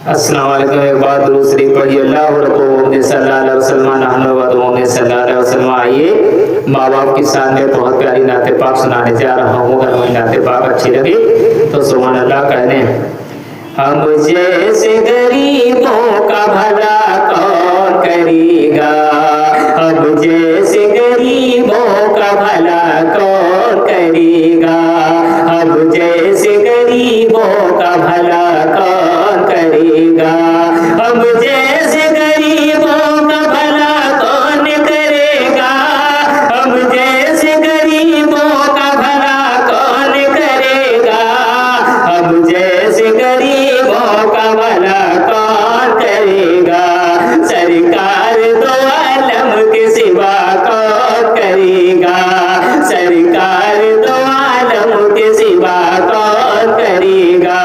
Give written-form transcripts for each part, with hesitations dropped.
अस्सलाम वालेकुम। एक बार दुरूद शरीफ पढ़िए। अल्लाह रब्बुल सल्लल्लाहु अलैहि वसल्लम नहनु व दुआ सल्लल्लाहु अलैहि वसल्लम। आइए माँ बाप की शान में बहुत प्यारी नाते पाक सुनाने जा रहा हूँ। अगर वही नाते पाक अच्छी लगी तो सुभान अल्लाह कह दें। हम जैसे गरीबों का भला कौन करेगा, अब जैसे गरीबों का भला कौन करेगा, अब जैसे गरीबों का भला कौन करेगा, अब जैसे गरीबों का भला कौन करेगा, अब जैसे गरीबों का भला कौन करेगा, अब जैसे गरीबों का भला कौन करेगा, सरकार दो आलम के सिवा कौन करेगा, सरकार दो आलम के सिवा कौन करेगा,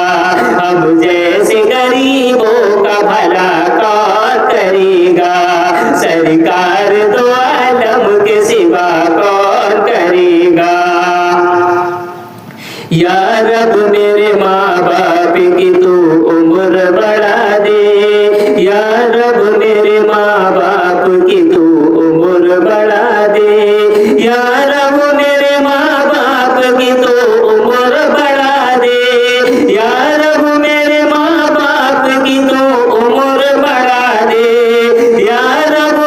अब जैसे गरीबों का भला कौन करेगा, सरकार दो आलम के सिवा कौन करेगा। या रब मेरे माँ बाप की तू उम्र बढ़ा दे, या रब मेरे माँ बाप की तू उम्र बढ़ा दे, या रब मेरे माँ बाप की तू उम्र बढ़ा दे, या रब मेरे माँ बाप की तू उम्र बढ़ा दे, या रब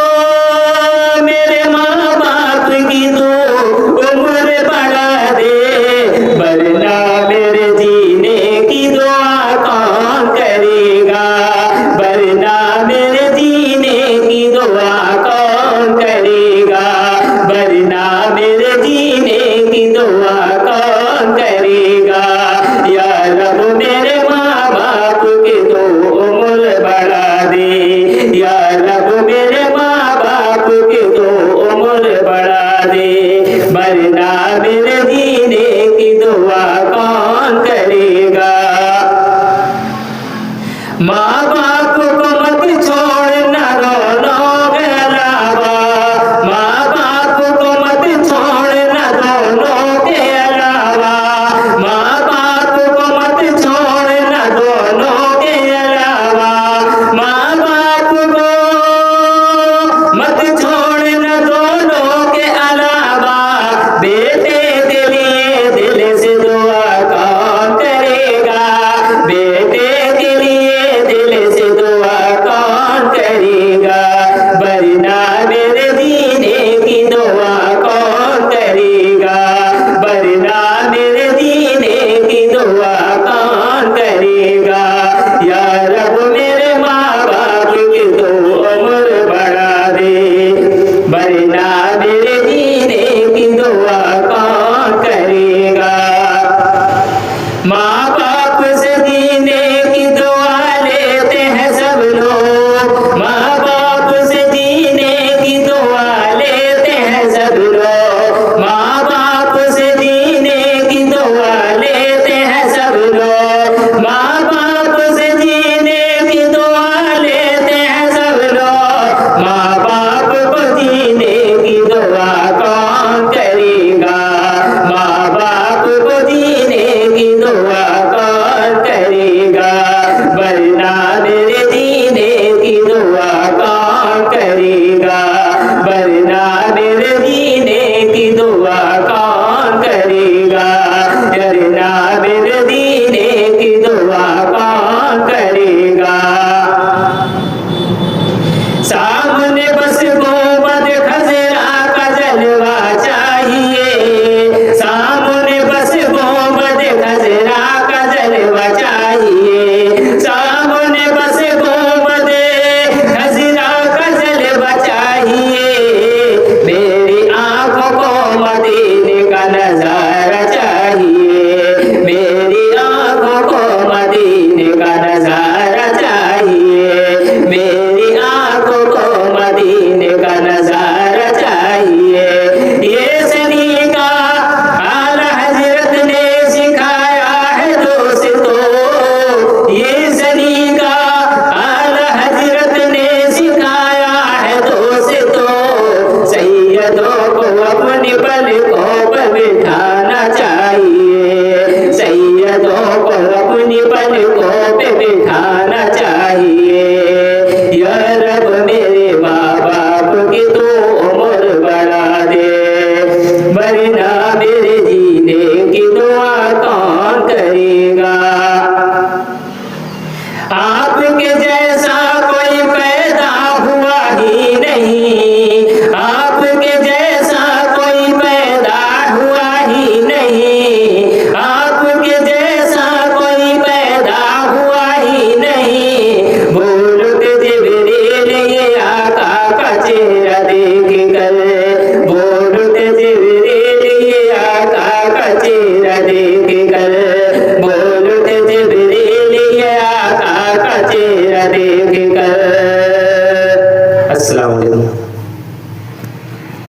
मेरे माँ बाप की तू उम्र बढ़ा दे, वरना मेरे जीने की दुआ कौन करेगा, वरना मेरे जीने की दुआ कौन करेगा, वरना मेरे जीने की दुआ कौन करेगा। या रब मेरे माँ बाप की तो उम्र बढ़ा दे, या रब मेरे माँ बाप की तो उम्र बढ़ा दे, वरना मेरे जीने की दुआ कौन करेगा। माँ बाप